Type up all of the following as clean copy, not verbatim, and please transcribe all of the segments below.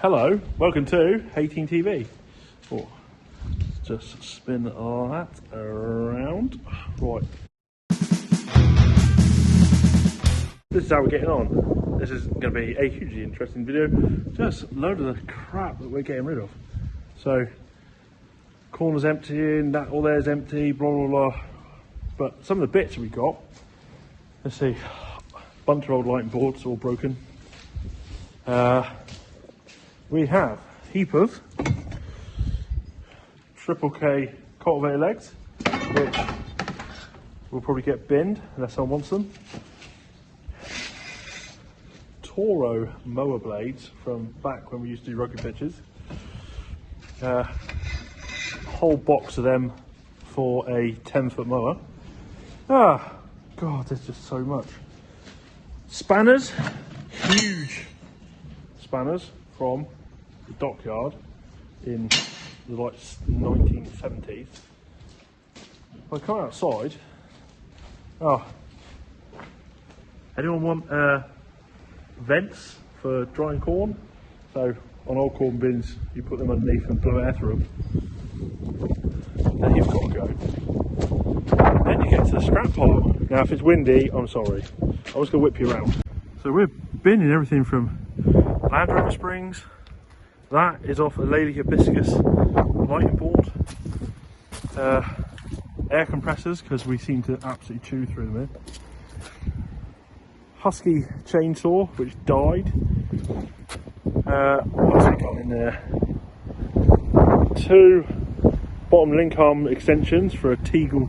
Hello, welcome to Thehayteamtv. Oh, just spin that around. Right. This is how we're getting on. This is going to be a hugely interesting video. Just a load of the crap that we're getting rid of. So, corner's emptying, that all there's empty, blah blah blah. But some of the bits we got, let's see, a bunch of old lighting boards all broken. We have a heap of triple K cultivator legs, which will probably get binned unless someone wants them. Toro mower blades from back when we used to do rugby pitches. A whole box of them for a 10-foot mower. Ah, God, there's just so much. Spanners, huge spanners from the dockyard in the like 1970s. If I come outside, anyone want vents for drying corn? So on old corn bins, you put them underneath and blow air through them. Then you've got to go. Then you get to the scrap pile. Now, if it's windy, I'm sorry. I'm just going to whip you around. So we're binning everything from Land Rover springs. That is off a Lady Hibiscus lighting board. Air compressors, because we seem to absolutely chew through them here. Husky chainsaw, which died. What's it got in there? 2 bottom link arm extensions for a Teagle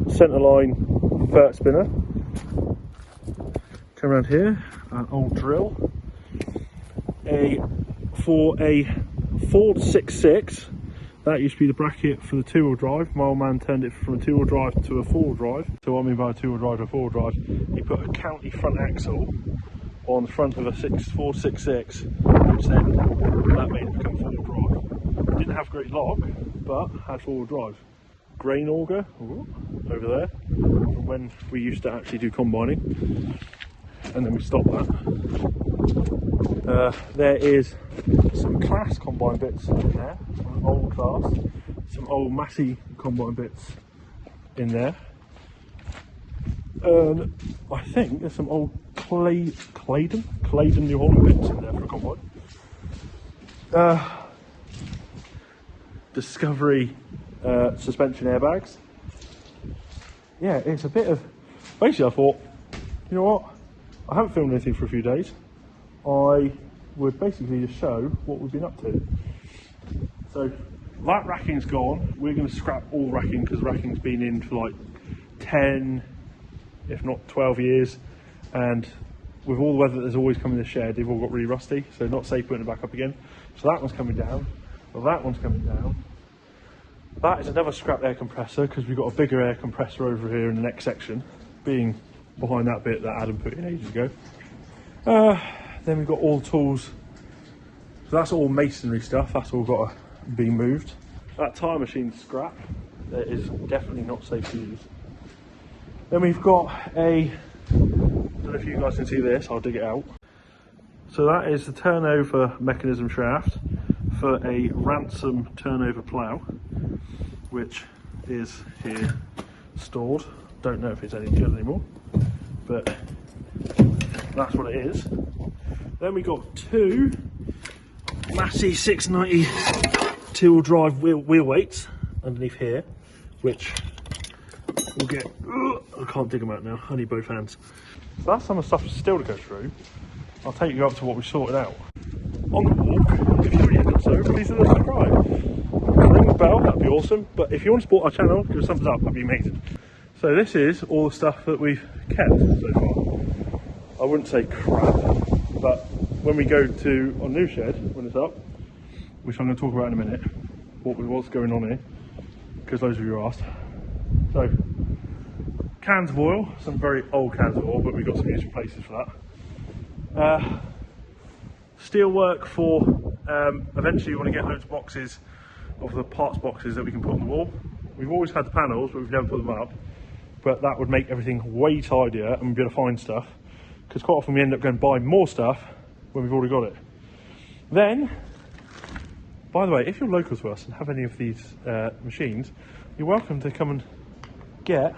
centerline vert spinner. Come around here, an old drill. For a Ford 6.6, that used to be the bracket for the 2-wheel drive. My old man turned it from a 2-wheel drive to a 4-wheel drive. So what I mean by a 2-wheel drive to a 4-wheel drive, he put a county front axle on the front of a Ford 6.6, which then that made it become 4-wheel drive. Didn't have great lock, but had 4-wheel drive. Grain auger over there, from when we used to actually do combining, and then we stopped that. There is some class combine bits in there, some old class, some old Massey combine bits in there. I think there's some old Claydon New Holland bits in there for a combine. Discovery suspension airbags. Yeah, it's a bit of, basically I thought, you know what, I haven't filmed anything for a few days. I would basically just show what we've been up to. So that racking's gone. We're going to scrap all racking because racking's been in for like 10, if not 12 years. And with all the weather that's always come in the shed, they've all got really rusty. So not safe putting it back up again. So that one's coming down. Well, that one's coming down. That is another scrap air compressor because we've got a bigger air compressor over here in the next section, being behind that bit that Adam put in ages ago. Then we've got all the tools. So that's all masonry stuff. That's all got to be moved. That tyre machine's scrap. That is definitely not safe to use. Then we've got a, I don't know if you guys can see this, I'll dig it out. So that is the turnover mechanism shaft for a Ransom turnover plough, which is here stored. Don't know if it's any good anymore, but that's what it is. Then we got 2 Massey 690 2-wheel drive wheel weights underneath here, which will get, I can't dig them out now, I need both hands. So that's some of the stuff still to go through. I'll take you up to what we sorted out. On the walk, if you haven't yet done so, please subscribe. Ring the bell, that'd be awesome. But if you want to support our channel, give us a thumbs up, that'd be amazing. So this is all the stuff that we've kept so far. I wouldn't say crap, but when we go to our new shed, when it's up, which I'm going to talk about in a minute, what's going on here, because loads of you asked. So, cans of oil, some very old cans of oil, but we've got some useful places for that. Steel work for, eventually you want to get loads of boxes of the parts boxes that we can put on the wall. We've always had the panels, but we've never put them up. But that would make everything way tidier and we'd be able to find stuff. Because because quite often we end up going buy more stuff when we've already got it. Then, by the way, if you're local to us and have any of these machines, you're welcome to come and get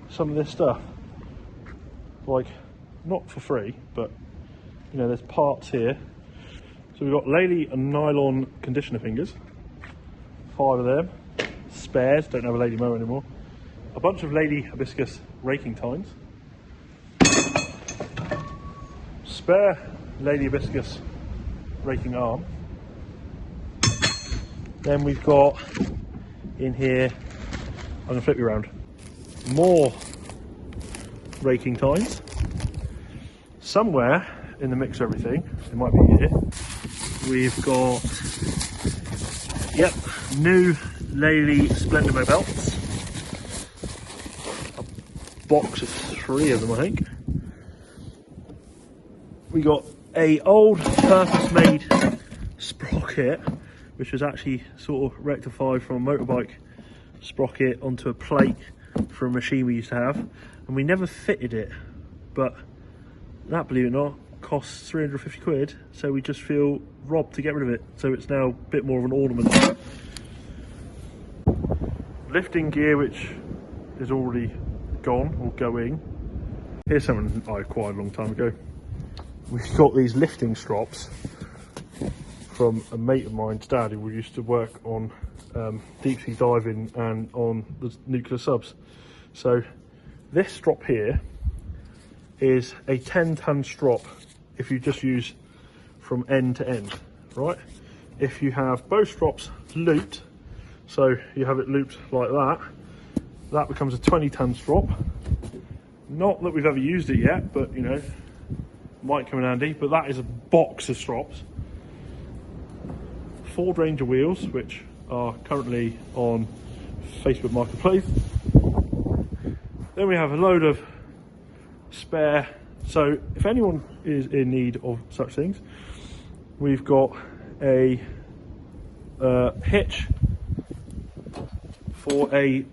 some of this stuff. Like, not for free, but you know, there's parts here. So we've got Lely and nylon conditioner fingers, 5 of them. Spares, don't have a Lely mower anymore. A bunch of Lely hibiscus raking tines. Spare Lely hibiscus raking arm. Then we've got in here, I'm going to flip you around, more raking tines. Somewhere in the mix of everything, it might be here, we've got, yep, new Lely Splendomo belts. A box of 3 of them, I think. We got a old purpose-made sprocket, which was actually sort of rectified from a motorbike sprocket onto a plate for a machine we used to have, and we never fitted it, but that, believe it or not, costs 350 quid, so we just feel robbed to get rid of it, so it's now a bit more of an ornament. Lifting gear which is already gone or going. Here's something I acquired a long time ago. We've got these lifting strops from a mate of mine's dad who used to work on deep sea diving and on the nuclear subs. So this strop here is a 10-ton strop if you just use from end to end, right? If you have both strops looped, so you have it looped like that, that becomes a 20-ton strop. Not that we've ever used it yet, but you know, might come in handy. But that is a box of strops. Ford Ranger wheels, which are currently on Facebook Marketplace. Then we have a load of spare, so if anyone is in need of such things, we've got a hitch for a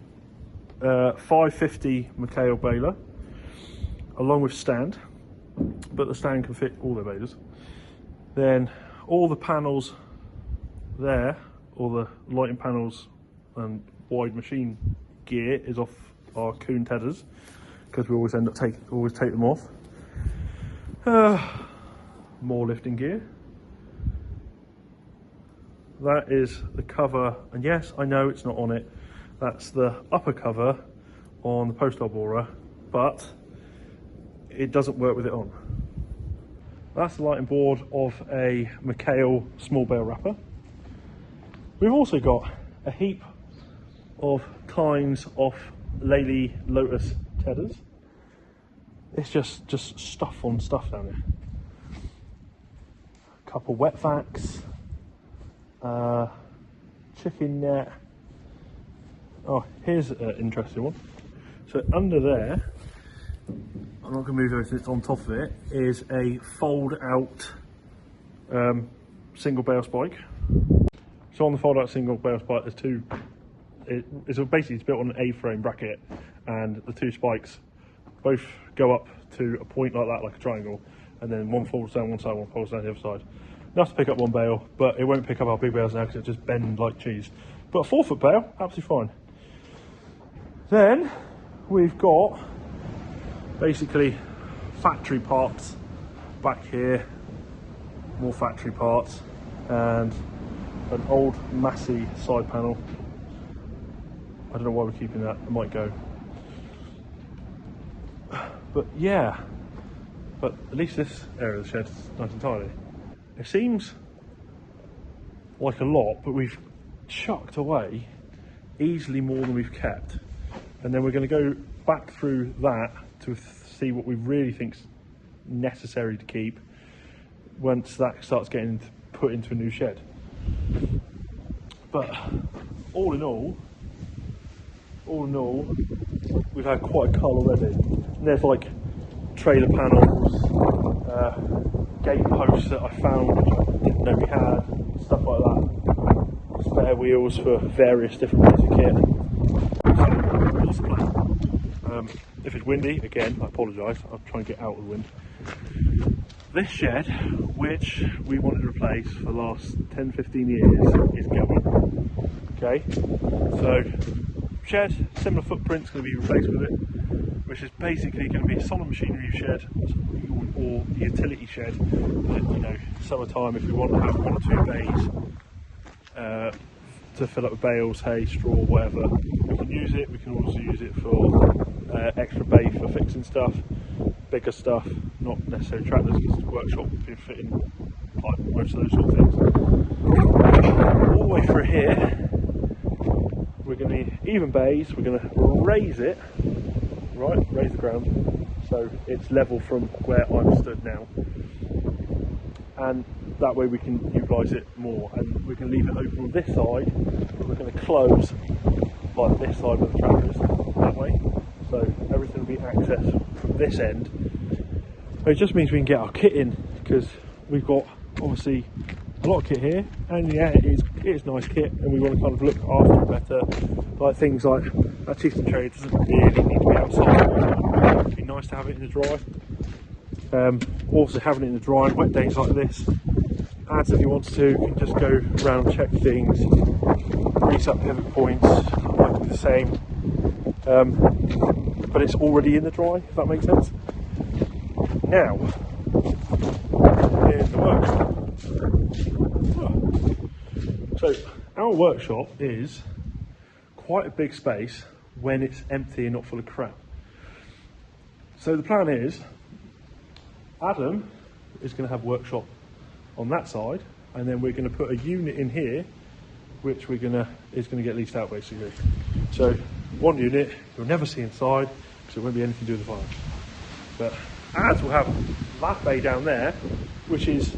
550 McHale baler, along with stand, but the stand can fit all the balers. Then all the panels there, all the lighting panels and wide machine gear is off our Coon tethers, because we always end up take them off. More lifting gear. That is the cover, and yes, I know it's not on it. That's the upper cover on the postal borer, but it doesn't work with it on. That's the lighting board of a McHale small bale wrapper. We've also got a heap of tines off Lely Lotus tethers. It's just stuff on stuff down there. A couple wet vacs, chicken net. Oh, here's an interesting one. So under there, I'm not going to move everything that's on top of it, is a fold out single bale spike. So on the fold out single bale spike, there's two, it's built on an A-frame bracket, and the 2 spikes both go up to a point like that, like a triangle, and then one folds down one side, one folds down the other side. Enough to pick up one bale, but it won't pick up our big bales now because it just bend like cheese. But a 4-foot bale, absolutely fine. Then we've got basically factory parts back here, more factory parts, and an old Massey side panel. I don't know why we're keeping that, it might go. But yeah, but at least this area of the shed is nice and tidy. It seems like a lot, but we've chucked away easily more than we've kept. And then we're going to go back through that to see what we really think's necessary to keep once that starts getting put into a new shed. But all in all, we've had quite a cull already. And there's like trailer panels, gate posts that I found which I didn't know we had, stuff like that. Spare wheels for various different bits of kit. If it's windy, again, I apologise, I'll try and get out of the wind. this shed, which we wanted to replace for the last 10-15 years, is going. Okay, so shed, similar footprint's going to be replaced with it, which is basically going to be a solid machinery shed or utility shed. But, you know, summertime, if we want to have 1 or 2 bays to fill up with bales, hay, straw, whatever, we can use it. We can also use it for extra bay for fixing stuff, bigger stuff, not necessarily tractors, because the workshop would be fitting like most of those sort of things. All the way through here, we're going to be even bays. We're going to raise it, right, raise the ground so it's level from where I'm stood now, and that way we can utilise it more, and we can leave it open on this side, but we're going to close like this side with the tractors that way, so everything will be accessed from this end. It just means we can get our kit in, because we've got obviously a lot of kit here, and yeah, it is nice kit, and we want to kind of look after it better. Like things like that chieftain tray doesn't really need to be outside. It'd be nice to have it in the dry. Also having it in the dry on wet days like this, adds if you want to, you can just go around, check things, grease up pivot points, might be the same, but it's already in the dry, if that makes sense. Now, in the workshop. So our workshop is quite a big space when it's empty and not full of crap. So the plan is, Adam is going to have workshop on that side, and then we're going to put a unit in here, which is going to get leased out basically. So one unit you'll never see inside, because it won't be anything to do with the fire. But as we'll have that bay down there, which is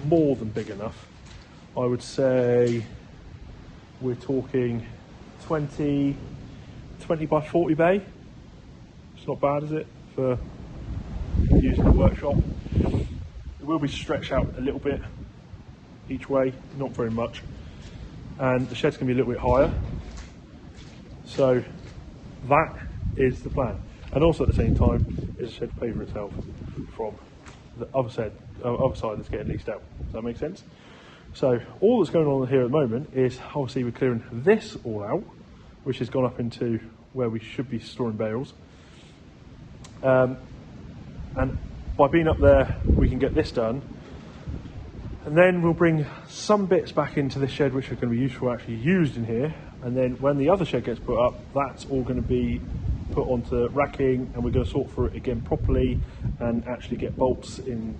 more than big enough. I would say we're talking 20 by 40 bay. It's not bad, is it, for using the workshop? It will be stretched out a little bit each way, not very much, and the shed's going to be a little bit higher, so that is the plan. And also at the same time, is the shed pay for itself from the other side that's getting leased out. Does that make sense? So all that's going on here at the moment is obviously we're clearing this all out, which has gone up into where we should be storing bales. And by being up there, we can get this done. And then we'll bring some bits back into the shed which are going to be useful actually used in here. And then when the other shed gets put up, that's all going to be put onto racking, and we're going to sort through it again properly and actually get bolts in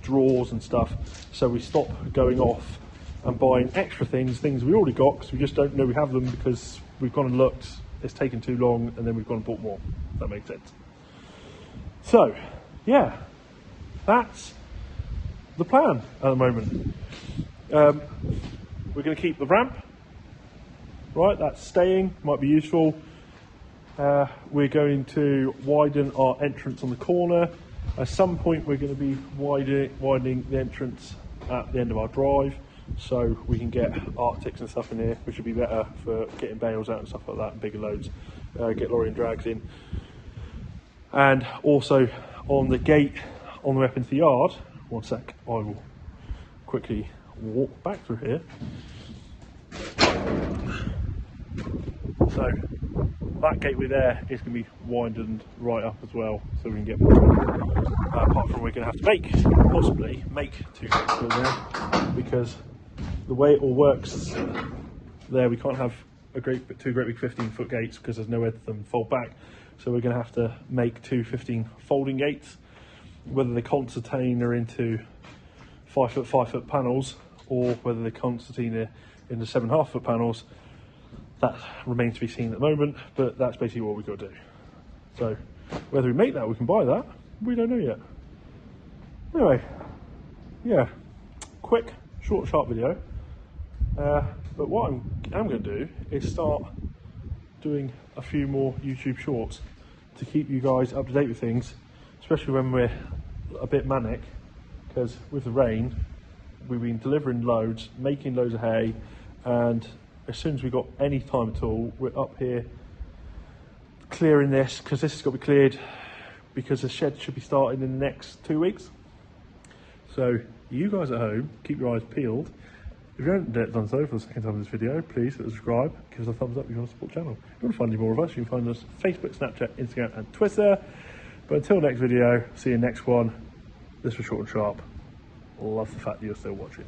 drawers and stuff, so we stop going off and buying extra things we already got, because we just don't know we have them, because we've gone and looked, it's taken too long, and then we've gone and bought more. If that makes sense. So yeah, that's the plan at the moment. We're going to keep the ramp, right, that's staying, might be useful. We're going to widen our entrance on the corner. At some point we're going to be widening the entrance at the end of our drive, so we can get Arctics and stuff in here, which would be better for getting bales out and stuff like that, and bigger loads, get lorry and drags in. And also on the gate on the way up into the yard, one sec, I will quickly walk back through here. So that gateway there is going to be widened right up as well, so we can get more. Apart from we're going to have to possibly make 2 gates through there, because the way it all works there, we can't have two great big 15-foot gates, because there's nowhere for them to fold back. So we're going to have to make 2 15 folding gates, whether they concertina into 5-foot panels, or whether they concertina into 7.5-foot panels. That remains to be seen at the moment, but that's basically what we've got to do. So whether we make that, we can buy that, we don't know yet. Anyway, yeah, quick, short, sharp video. But what I'm going to do is start doing a few more YouTube shorts to keep you guys up to date with things, especially when we're a bit manic, because with the rain, we've been delivering loads, making loads of hay, and as soon as we've got any time at all, we're up here clearing this, because this has got to be cleared, because the shed should be starting in the next 2 weeks. So you guys at home, keep your eyes peeled. If you haven't done so for the second time in this video, please hit subscribe, give us a thumbs up if you want to support the channel. If you want to find any more of us, you can find us on Facebook, Snapchat, Instagram and Twitter. But until next video, see you next one. This was short and sharp. Love the fact that you're still watching.